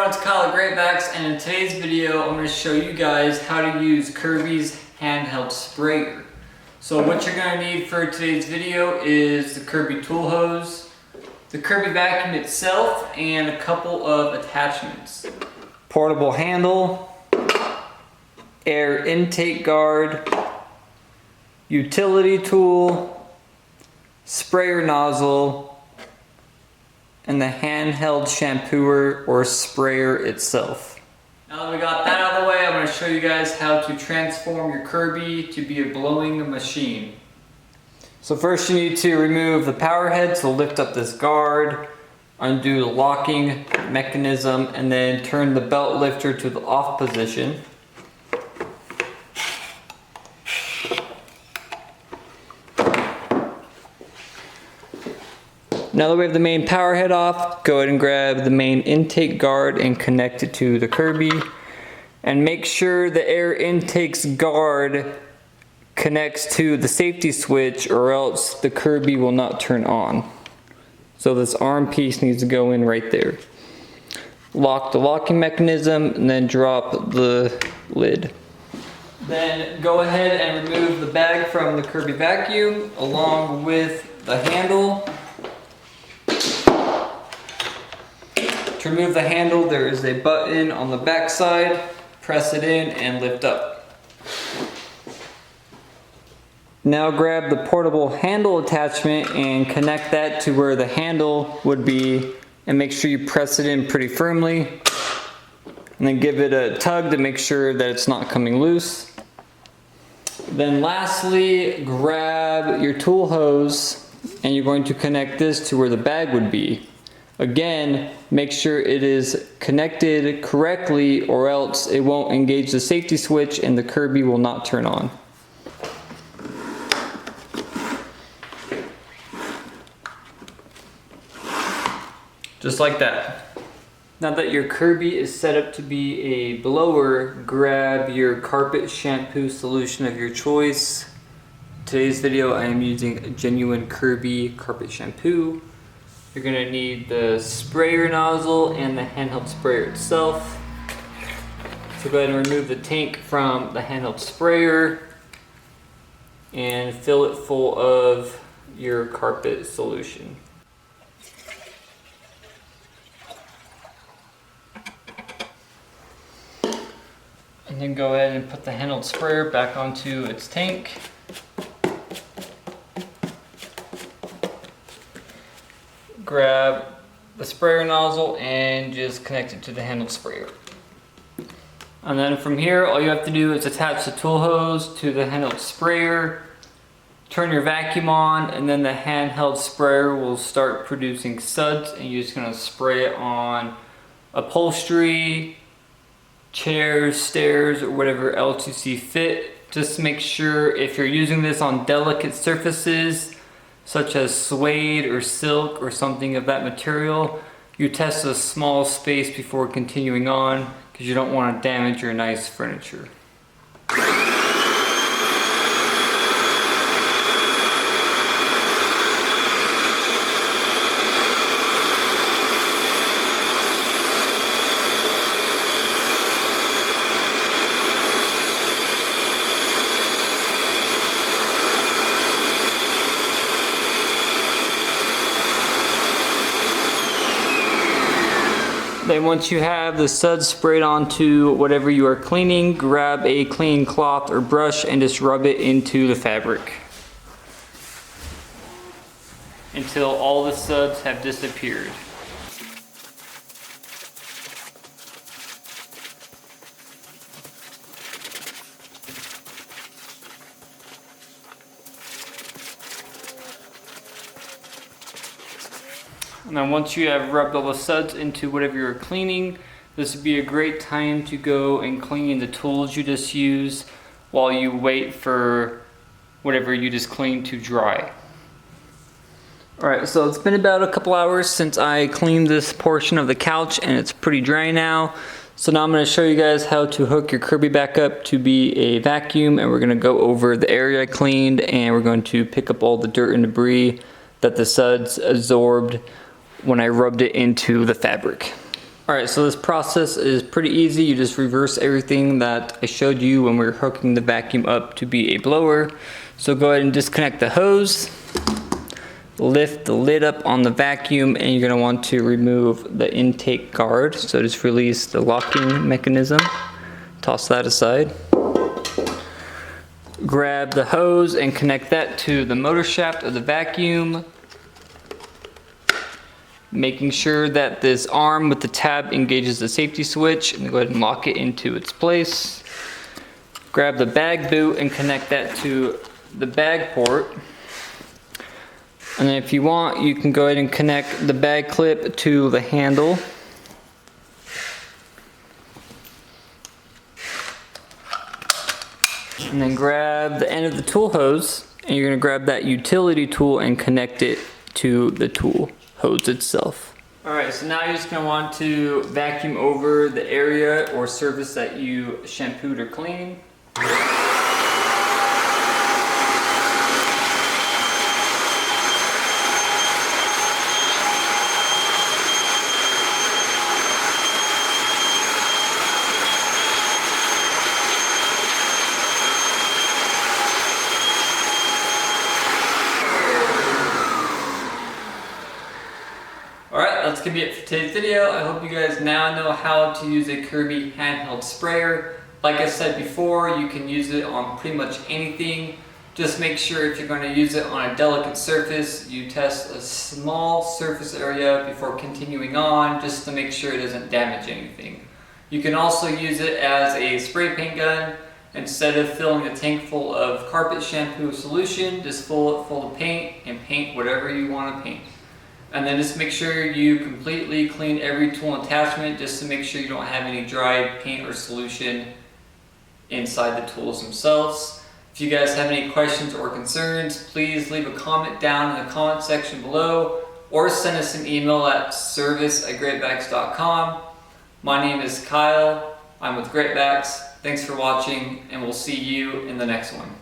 everyone, it's Kyle at Vacs, and in today's video I'm going to show you guys how to use Kirby's handheld sprayer. So what you're going to need for today's video is the Kirby tool hose, the Kirby vacuum itself, and a couple of attachments. Portable handle, air intake guard, utility tool, sprayer nozzle, and the handheld shampooer or sprayer itself. Now that we got that out of the way, I'm going to show you guys how to transform your Kirby to be a blowing machine. So first you need to remove the power head, so lift up this guard, undo the locking mechanism, and then turn the belt lifter to the off position. Now that we have the main power head off, go ahead and grab the main intake guard and connect it to the Kirby. And make sure the air intake's guard connects to the safety switch, or else the Kirby will not turn on. So this arm piece needs to go in right there. Lock the locking mechanism and then drop the lid. Then go ahead and remove the bag from the Kirby vacuum along with the handle. To remove the handle, there is a button on the back side. Press it in and lift up. Now grab the portable handle attachment and connect that to where the handle would be, and make sure you press it in pretty firmly. And then give it a tug to make sure that it's not coming loose. Then lastly, grab your tool hose and you're going to connect this to where the bag would be. Again, make sure it is connected correctly, or else it won't engage the safety switch and the Kirby will not turn on. Just like that. Now that your Kirby is set up to be a blower, grab your carpet shampoo solution of your choice. Today's video I am using a genuine Kirby carpet shampoo. You're going to need the sprayer nozzle and the handheld sprayer itself. So go ahead and remove the tank from the handheld sprayer and fill it full of your carpet solution. And then go ahead and put the handheld sprayer back onto its tank. Grab the sprayer nozzle and just connect it to the handled sprayer. And then from here, all you have to do is attach the tool hose to the handheld sprayer, turn your vacuum on, and then the handheld sprayer will start producing suds, and you're just gonna spray it on upholstery, chairs, stairs, or whatever else you see fit. Just make sure if you're using this on delicate surfaces, such as suede or silk or something of that material, you test a small space before continuing on, because you don't want to damage your nice furniture. Then once you have the suds sprayed onto whatever you are cleaning, grab a clean cloth or brush and just rub it into the fabric until all the suds have disappeared. And then once you have rubbed all the suds into whatever you're cleaning, this would be a great time to go and clean the tools you just used while you wait for whatever you just cleaned to dry. Alright, so it's been about a couple hours since I cleaned this portion of the couch, and it's pretty dry now. So now I'm going to show you guys how to hook your Kirby back up to be a vacuum, and we're going to go over the area I cleaned, and we're going to pick up all the dirt and debris that the suds absorbed when I rubbed it into the fabric. Alright, so this process is pretty easy. You just reverse everything that I showed you when we were hooking the vacuum up to be a blower. So go ahead and disconnect the hose, lift the lid up on the vacuum, and you're going to want to remove the intake guard. So just release the locking mechanism, toss that aside. Grab the hose and connect that to the motor shaft of the vacuum, making sure that this arm with the tab engages the safety switch, and go ahead and lock it into its place. Grab the bag boot and connect that to the bag port. And then if you want, you can go ahead and connect the bag clip to the handle. And then grab the end of the tool hose, and you're going to grab that utility tool and connect it to the tool hose itself. Alright, so now you're just going to want to vacuum over the area or surface that you shampooed or cleaned. Alright, that's going to be it for today's video. I hope you guys now know how to use a Kirby handheld sprayer. Like I said before, you can use it on pretty much anything. Just make sure if you're going to use it on a delicate surface, you test a small surface area before continuing on, just to make sure it doesn't damage anything. You can also use it as a spray paint gun. Instead of filling a tank full of carpet shampoo solution, just fill it full of paint and paint whatever you want to paint. And then just make sure you completely clean every tool attachment, just to make sure you don't have any dried paint or solution inside the tools themselves. If you guys have any questions or concerns, please leave a comment down in the comment section below, or send us an email at service@greatvacs.com. My name is Kyle. I'm with Great Vacs. Thanks for watching, and we'll see you in the next one.